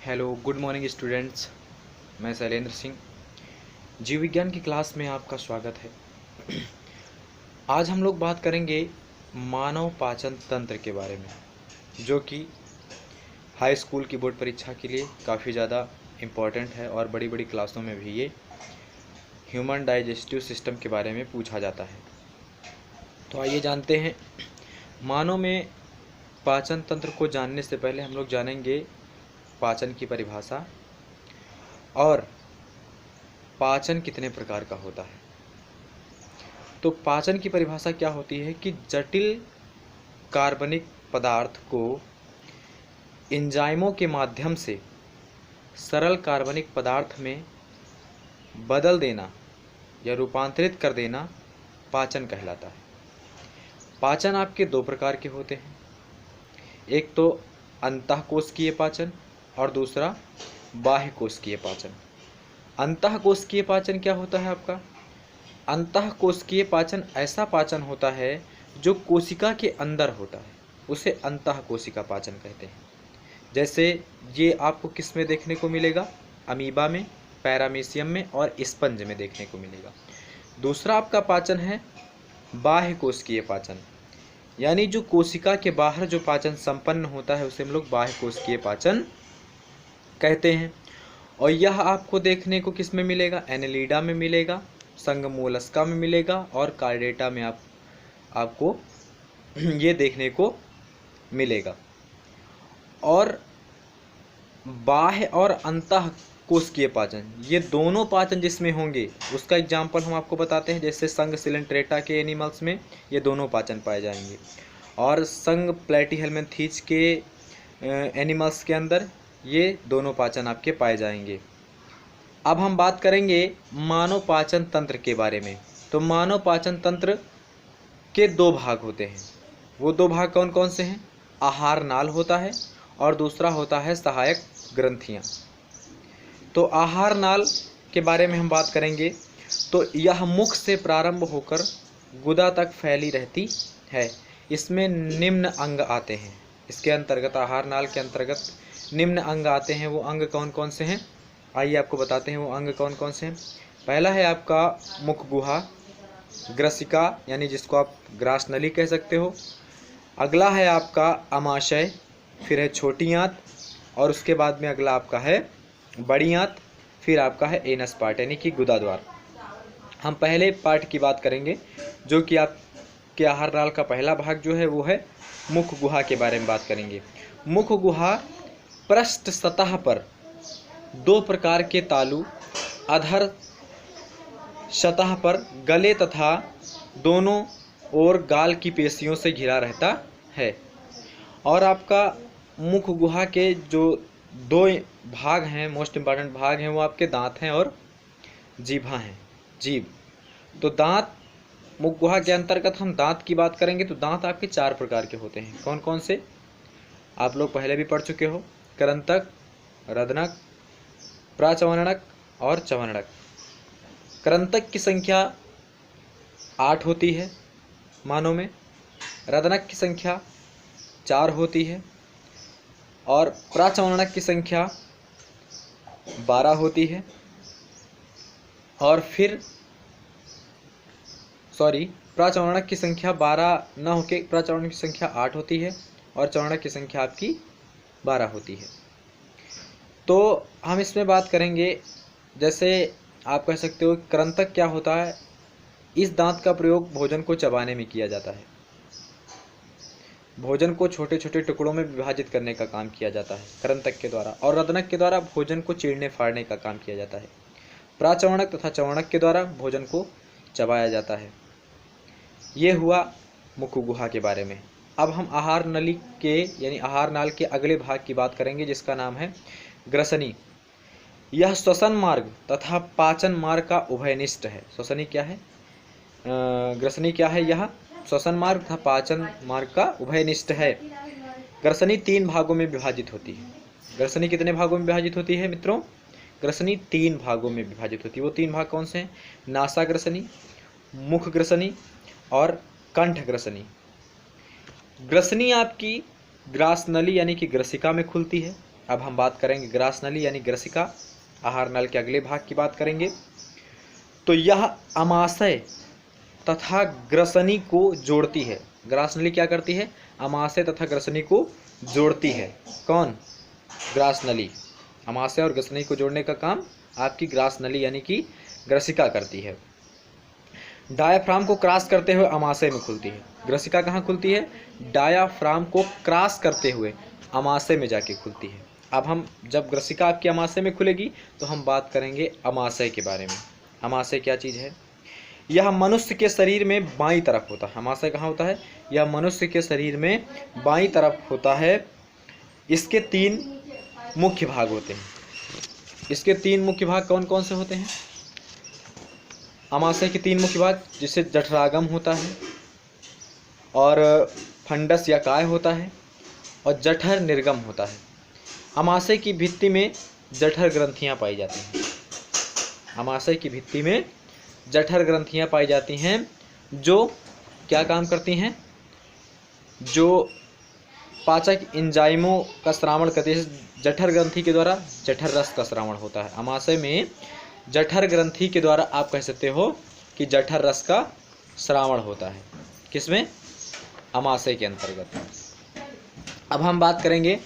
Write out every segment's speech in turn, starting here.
Hello good morning students. मैं शैलेंद्र सिंह जीव विज्ञान की क्लास में आपका स्वागत है। आज हम लोग बात करेंगे मानव पाचन तंत्र के बारे में, जो कि हाई स्कूल की बोर्ड परीक्षा के लिए काफ़ी ज़्यादा इम्पॉर्टेंट है और बड़ी बड़ी क्लासों में भी ये ह्यूमन डाइजेस्टिव सिस्टम के बारे में पूछा जाता है। तो आइए जानते हैं। मानव में पाचन तंत्र को जानने से पहले हम लोग जानेंगे पाचन की परिभाषा और पाचन कितने प्रकार का होता है। तो पाचन की परिभाषा क्या होती है कि जटिल कार्बनिक पदार्थ को एंजाइमों के माध्यम से सरल कार्बनिक पदार्थ में बदल देना या रूपांतरित कर देना पाचन कहलाता है। पाचन आपके दो प्रकार के होते हैं, एक तो अंतःकोशिकीय पाचन और दूसरा बाह्यकोशिकीय पाचन। अंतःकोशिकीय पाचन क्या होता है आपका? अंतःकोशिकीय पाचन ऐसा पाचन होता है जो कोशिका के अंदर होता है, उसे अंतःकोशिका पाचन कहते हैं। जैसे ये आपको किस में देखने को मिलेगा? अमीबा में, पैरामीशियम में और स्पंज में देखने को मिलेगा। दूसरा आपका पाचन है बाह्य कोशिकीय पाचन, यानी जो कोशिका के बाहर जो पाचन संपन्न होता है उसे हम लोग बाह्य कोशिकीय पाचन कहते हैं। और यह आपको देखने को किस में मिलेगा? एनेलिडा में मिलेगा, संघ मोलस्का में मिलेगा और कार्डेटा में आपको ये देखने को मिलेगा। और बाह्य और अंतः कोशिकीय पाचन, ये दोनों पाचन जिसमें होंगे उसका एग्जाम्पल हम आपको बताते हैं। जैसे संघ सिलेंट्रेटा के एनिमल्स में ये दोनों पाचन पाए जाएंगे और संघ प्लेटीहेल्मिन्थीज के एनिमल्स के अंदर ये दोनों पाचन आपके पाए जाएंगे। अब हम बात करेंगे मानव पाचन तंत्र के बारे में। तो मानव पाचन तंत्र के दो भाग होते हैं। वो दो भाग कौन कौन से हैं? आहार नाल होता है और दूसरा होता है सहायक ग्रंथियाँ। तो आहार नाल के बारे में हम बात करेंगे तो यह मुख से प्रारंभ होकर गुदा तक फैली रहती है। इसमें निम्न अंग आते हैं। इसके अंतर्गत, आहार नाल के अंतर्गत निम्न अंग आते हैं। वो अंग कौन कौन से हैं? आइए आपको बताते हैं वो अंग कौन कौन से हैं। पहला है आपका मुख गुहा, ग्रसिका यानी जिसको आप ग्रास नली कह सकते हो। अगला है आपका अमाशय, फिर है छोटी आंत और उसके बाद में अगला आपका है बड़ी आंत, फिर आपका है एनस पार्ट यानी कि गुदा द्वार। हम पहले पार्ट की बात करेंगे जो कि आपके आहार नाल का पहला भाग जो है वो है मुख गुहा के बारे में बात करेंगे। मुख गुहा पृष्ठ सतह पर दो प्रकार के तालु अधर सतह पर गले तथा दोनों ओर गाल की पेशियों से घिरा रहता है। और आपका मुख गुहा के जो दो भाग हैं, मोस्ट इम्पॉर्टेंट भाग हैं, वो आपके दांत हैं और जीभा हैं। जीभ, तो दांत, मुख गुहा के अंतर्गत हम दांत की बात करेंगे तो दांत आपके चार प्रकार के होते हैं। कौन कौन से? आप लोग पहले भी पढ़ चुके हो, करंतक, रदनक, प्राचवर्णक और चवर्णक। करंतक की संख्या 8 होती है मानव में, रदनक की संख्या 4 होती है और प्राचवर्णक की संख्या 12 होती है। और फिर प्राचवर्णक की संख्या 12 न होकर प्राचवर्णक की संख्या 8 होती है और चवर्णक की संख्या आपकी 12 होती है। तो हम इसमें बात करेंगे, जैसे आप कह सकते हो करंतक क्या होता है? इस दांत का प्रयोग भोजन को चबाने में किया जाता है। भोजन को छोटे छोटे टुकड़ों में विभाजित करने का काम किया जाता है करंतक के द्वारा, और रदनक के द्वारा भोजन को चीरने फाड़ने का काम किया जाता है। प्राचवर्णक तथा चवर्णक के द्वारा भोजन को चबाया जाता है। ये हुआ मुख गुहा के बारे में। अब हम आहार नली के यानी आहार नाल के अगले भाग की बात करेंगे जिसका नाम है ग्रसनी। यह श्वसन मार्ग तथा पाचन मार्ग का उभयनिष्ठ है। श्वसनी क्या है? ग्रसनी क्या है? यह श्वसन मार्ग तथा पाचन मार्ग का उभयनिष्ठ है। ग्रसनी 3 भागों में विभाजित होती है। ग्रसनी कितने भागों में विभाजित होती है मित्रों? ग्रसनी 3 भागों में विभाजित होती है। वो 3 भाग कौन से हैं? नासा ग्रसनी, मुख ग्रसनी और कंठ ग्रसनी। ग्रसनी आपकी ग्रास नली यानी कि ग्रसिका में खुलती है। अब हम बात करेंगे ग्रास नली यानी ग्रसिका, आहार नल के अगले भाग की बात करेंगे। तो यह अमाशय तथा ग्रसनी को जोड़ती है। ग्रास नली क्या करती है? अमाशय तथा ग्रसनी को जोड़ती है। कौन? ग्रास नली। अमाशय और ग्रसनी को जोड़ने का काम आपकी ग्रास नली यानी कि ग्रसिका करती है। डायाफ्राम को क्रॉस करते हुए अमाशय में खुलती है। ग्रसिका कहाँ खुलती है? डायाफ्राम को क्रॉस करते हुए अमाशय में जाके खुलती है। अब हम जब ग्रसिका आपकी अमाशय में खुलेगी तो हम बात करेंगे अमाशय के बारे में। अमाशय क्या चीज़ है? यह मनुष्य के शरीर में बाईं तरफ होता है। अमाशय कहाँ होता है? यह मनुष्य के शरीर में बाईं तरफ होता है। इसके 3 मुख्य भाग होते हैं। इसके 3 मुख्य भाग कौन कौन से होते हैं? अमाशय के 3 मुख्य भाग, जिससे जठरागम होता है और फंडस या काय होता है और जठर निर्गम होता है। अमाशय की भित्ति में जठर ग्रंथियां पाई जाती हैं। अमाशय की भित्ति में जठर ग्रंथियां पाई जाती हैं जो क्या काम करती हैं? जो पाचक एंजाइमों का श्रावण करती है। जठर ग्रंथि के द्वारा जठर रस का श्रावण होता है। अमाशय में जठर ग्रंथि के द्वारा आप कह सकते हो कि जठर रस का श्रावण होता है। किसमें? अमाशय के अंतर्गत। अब हम बात करेंगे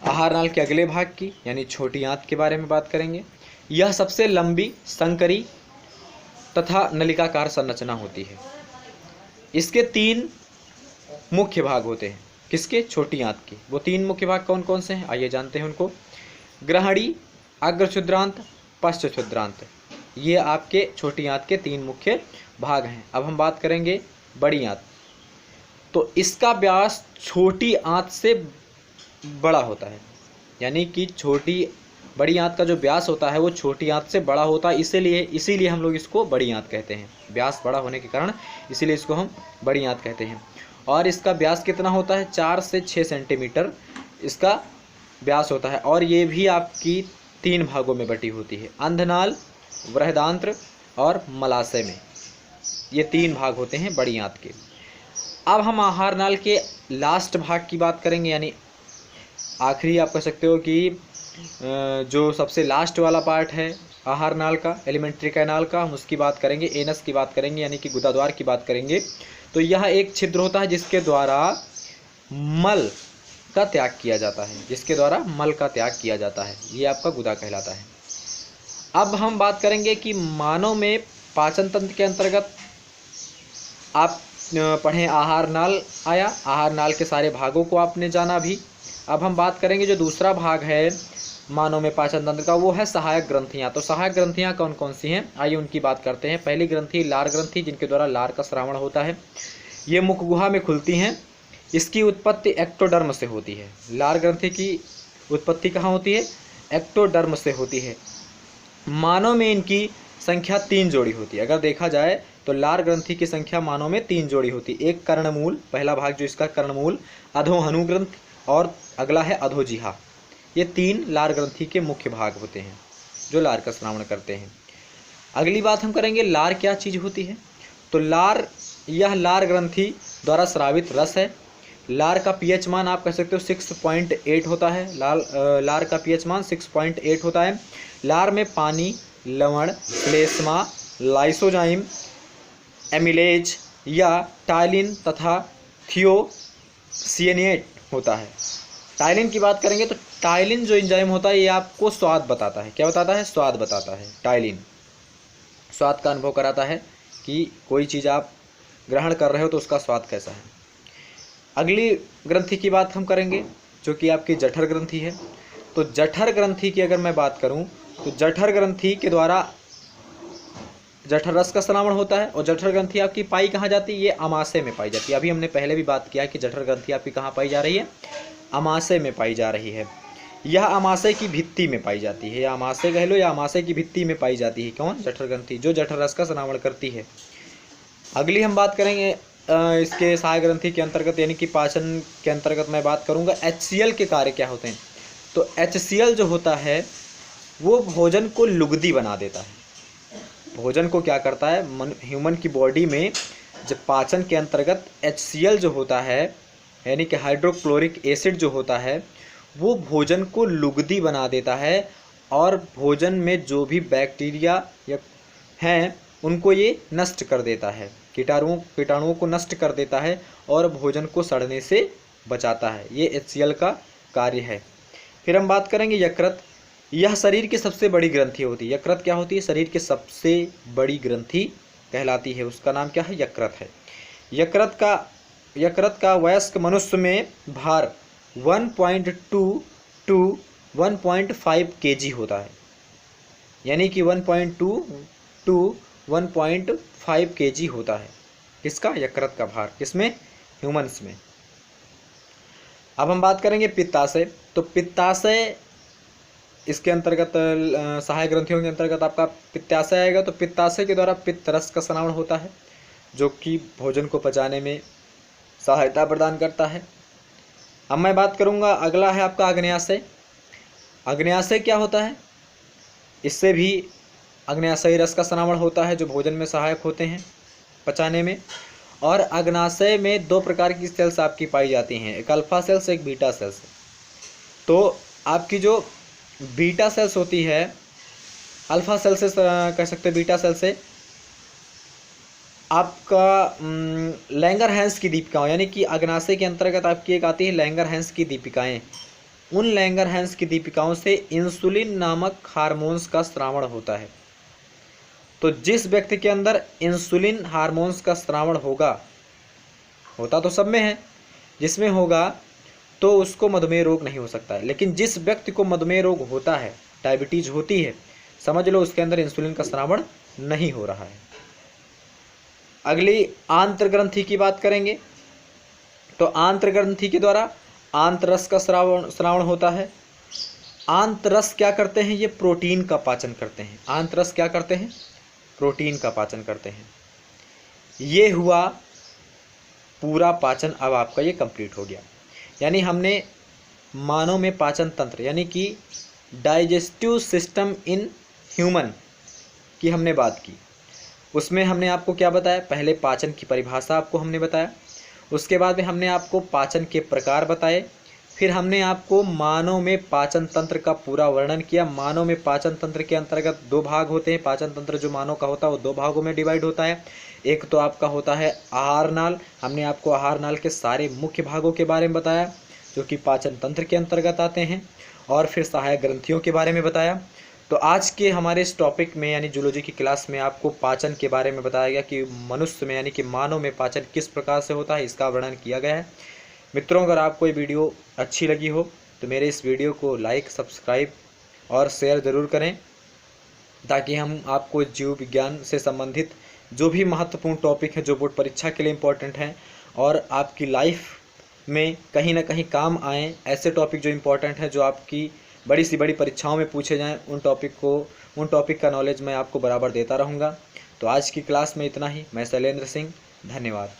आहार नाल के अगले भाग की यानी छोटी आंत के बारे में बात करेंगे। यह सबसे लंबी, संकरी तथा नलिकाकार संरचना होती है। इसके 3 मुख्य भाग होते हैं। किसके? छोटी आंत के। वो 3 मुख्य भाग कौन कौन से हैं? आइए जानते हैं उनको। ग्रहणी, अग्र क्षुद्रांत, पश्च क्षुद्रांत। ये आपके छोटी आंत के 3 मुख्य भाग हैं। अब हम बात करेंगे बड़ी आंत। तो इसका व्यास छोटी आंत से बड़ा होता है, यानी कि बड़ी आंत का जो व्यास होता है वो छोटी आंत से बड़ा होता है। इसीलिए हम लोग इसको बड़ी आंत कहते हैं। व्यास बड़ा होने के कारण इसीलिए इसको हम बड़ी आंत कहते हैं। और इसका व्यास कितना होता है? 4 से 6 सेंटीमीटर इसका व्यास होता है। और ये भी आपकी 3 भागों में बटी होती है। अंधनाल, बृहदांत्र और मलाशय में ये 3 भाग होते हैं बड़ी आंत के। अब हम आहार नाल के लास्ट भाग की बात करेंगे, यानी आखिरी आप कह सकते हो कि जो सबसे लास्ट वाला पार्ट है आहार नाल का, एलिमेंट्री कैनाल का, हम उसकी बात करेंगे। एनस की बात करेंगे यानी कि गुदाद्वार की बात करेंगे। तो यह एक छिद्र होता है जिसके द्वारा मल का त्याग किया जाता है। जिसके द्वारा मल का त्याग किया जाता है, ये आपका गुदा कहलाता है। अब हम बात करेंगे कि मानव में पाचन तंत्र के अंतर्गत आप पढ़ें आहार नाल आया। आहार नाल के सारे भागों को आपने जाना भी। अब हम बात करेंगे जो दूसरा भाग है मानव में पाचन तंत्र का, वो है सहायक ग्रंथियां। तो सहायक ग्रंथियां कौन कौन सी हैं? आइए उनकी बात करते हैं। पहली ग्रंथि लार ग्रंथि, जिनके द्वारा लार का श्रावण होता है। ये मुख गुहा में खुलती हैं। इसकी उत्पत्ति एक्टोडर्म से होती है। लार ग्रंथि की उत्पत्ति कहाँ होती है? एक्टोडर्म से होती है। मानव में इनकी संख्या 3 जोड़ी होती है। अगर देखा जाए तो लार ग्रंथि की संख्या मानव में 3 जोड़ी होती है। एक कर्णमूल, पहला भाग जो इसका कर्णमूल, अधोहनु ग्रंथ और अगला है अधोजिहा। ये 3 लार ग्रंथि के मुख्य भाग होते हैं जो लार का श्रावण करते हैं। अगली बात हम करेंगे लार क्या चीज़ होती है। तो लार, यह लार ग्रंथि द्वारा स्रावित रस है। लार का पीएच मान आप कह सकते हो 6.8 होता है। लार का पीएच मान 6.8 होता है। लार में पानी, लवण, श्लेष्मा, लाइसोजाइम, एमिलेज या टाइलिन तथा थियोसिएनेट होता है। टाइलिन की बात करेंगे तो टाइलिन जो एंजाइम होता है ये आपको स्वाद बताता है। क्या बताता है? स्वाद बताता है। टाइलिन स्वाद का अनुभव कराता है कि कोई चीज़ आप ग्रहण कर रहे हो तो उसका स्वाद कैसा है। अगली ग्रंथि की बात हम करेंगे जो कि आपकी जठर ग्रंथि है। तो जठर ग्रंथि की अगर मैं बात करूं तो जठर ग्रंथि के द्वारा जठर रस का श्रावण होता है। और जठर ग्रंथि आपकी पाई कहाँ जाती है? ये अमाशय में पाई जाती है। अभी हमने पहले भी बात किया कि जठर ग्रंथि आपकी कहाँ पाई जा रही है? अमाशय में पाई जा रही है। यह अमाशय की भित्ति में पाई जाती है, या अमाशय कह लो या अमाशय की भित्ति में पाई जाती है। कौन? जठर ग्रंथि, जो जठर रस का श्रावण करती है। अगली हम बात करेंगे इसके सहायक ग्रंथि के अंतर्गत, यानी कि पाचन के अंतर्गत मैं बात करूंगा HCl के कार्य क्या होते हैं। तो HCl जो होता है वो भोजन को लुगदी बना देता है। भोजन को क्या करता है? ह्यूमन की बॉडी में जब पाचन के अंतर्गत HCl जो होता है, यानी कि हाइड्रोक्लोरिक एसिड जो होता है, वो भोजन को लुगदी बना देता है और भोजन में जो भी बैक्टीरिया या हैं उनको ये नष्ट कर देता है, कीटाणुओं को नष्ट कर देता है और भोजन को सड़ने से बचाता है। ये HCl का कार्य है। फिर हम बात करेंगे यकृत। यह शरीर की सबसे बड़ी ग्रंथि होती है। यकृत क्या होती है? शरीर की सबसे बड़ी ग्रंथि कहलाती है। उसका नाम क्या है? यकृत है। यकृत का वयस्क मनुष्य में भार 1.2 टू 1.5 kg होता है, यानी कि 1.2 टू 1.5 kg होता है। किसका? यकृत का भार। किसमें? ह्यूमंस में। अब हम बात करेंगे पित्ताशय। तो पित्ताशय इसके अंतर्गत सहायक ग्रंथियों के अंतर्गत आपका पित्ताशय आएगा। तो पित्ताशय के द्वारा पित्त रस का स्रावण होता है, जो कि भोजन को पचाने में सहायता प्रदान करता है। अब मैं बात करूंगा, अगला है आपका आग्नेयाशय। आग्नेयाशय क्या होता है? इससे भी आग्नेयाशयी रस का स्रावण होता है, जो भोजन में सहायक होते हैं पचाने में। और अग्नाशय में दो प्रकार की सेल्स आपकी पाई जाती हैं, एक अल्फा सेल्स, एक बीटा सेल्स। तो आपकी जो बीटा सेल्स होती है, अल्फा सेल से कह सकते हैं, बीटा सेल से आपका लैंगरहैंस की दीपिकाओं, यानी कि अग्नाशय के अंतर्गत आपकी एक आती है लैंगरहैंस की दीपिकाएं। उन लैंगरहैंस की दीपिकाओं से इंसुलिन नामक हार्मोन्स का स्रावण होता है। तो जिस व्यक्ति के अंदर इंसुलिन हार्मोन्स का स्रावण होता तो सब में है, जिसमें होगा तो उसको मधुमेह रोग नहीं हो सकता है। लेकिन जिस व्यक्ति को मधुमेह रोग होता है, डायबिटीज होती है, समझ लो उसके अंदर इंसुलिन का स्रावण नहीं हो रहा है। अगली आंत्रग्रंथि की बात करेंगे। तो आंत्रग्रंथि के द्वारा आंतरस का स्रावण होता है। आंतरस क्या करते हैं? ये प्रोटीन का पाचन करते हैं। आंतरस क्या करते हैं? प्रोटीन का पाचन करते हैं। ये हुआ पूरा पाचन। अब आपका ये कंप्लीट हो गया, यानी हमने मानव में पाचन तंत्र यानी कि डाइजेस्टिव सिस्टम इन ह्यूमन की हमने बात की। उसमें हमने आपको क्या बताया? पहले पाचन की परिभाषा आपको हमने बताया, उसके बाद में हमने आपको पाचन के प्रकार बताए, फिर हमने आपको मानव में पाचन तंत्र का पूरा वर्णन किया। मानव में पाचन तंत्र के अंतर्गत दो भाग होते हैं। पाचन तंत्र जो मानव का होता है वो दो भागों में डिवाइड होता है। एक तो आपका होता है आहार नाल। हमने आपको आहार नाल के सारे मुख्य भागों के बारे में बताया जो कि पाचन तंत्र के अंतर्गत आते हैं, और फिर सहायक ग्रंथियों के बारे में बताया। तो आज के हमारे इस टॉपिक में यानी जूलॉजी की क्लास में आपको पाचन के बारे में बताया गया कि मनुष्य में यानी कि मानव में पाचन किस प्रकार से होता है, इसका वर्णन किया गया है। मित्रों, अगर आपको ये वीडियो अच्छी लगी हो तो मेरे इस वीडियो को लाइक, सब्सक्राइब और शेयर ज़रूर करें, ताकि हम आपको जीव विज्ञान से संबंधित जो भी महत्वपूर्ण टॉपिक है जो बोर्ड परीक्षा के लिए इम्पोर्टेंट हैं और आपकी लाइफ में कहीं ना कहीं काम आएँ, ऐसे टॉपिक जो इम्पोर्टेंट हैं, जो आपकी बड़ी सी बड़ी परीक्षाओं में पूछे जाएं, उन टॉपिक का नॉलेज मैं आपको बराबर देता रहूँगा। तो आज की क्लास में इतना ही। मैं शैलेंद्र सिंह, धन्यवाद।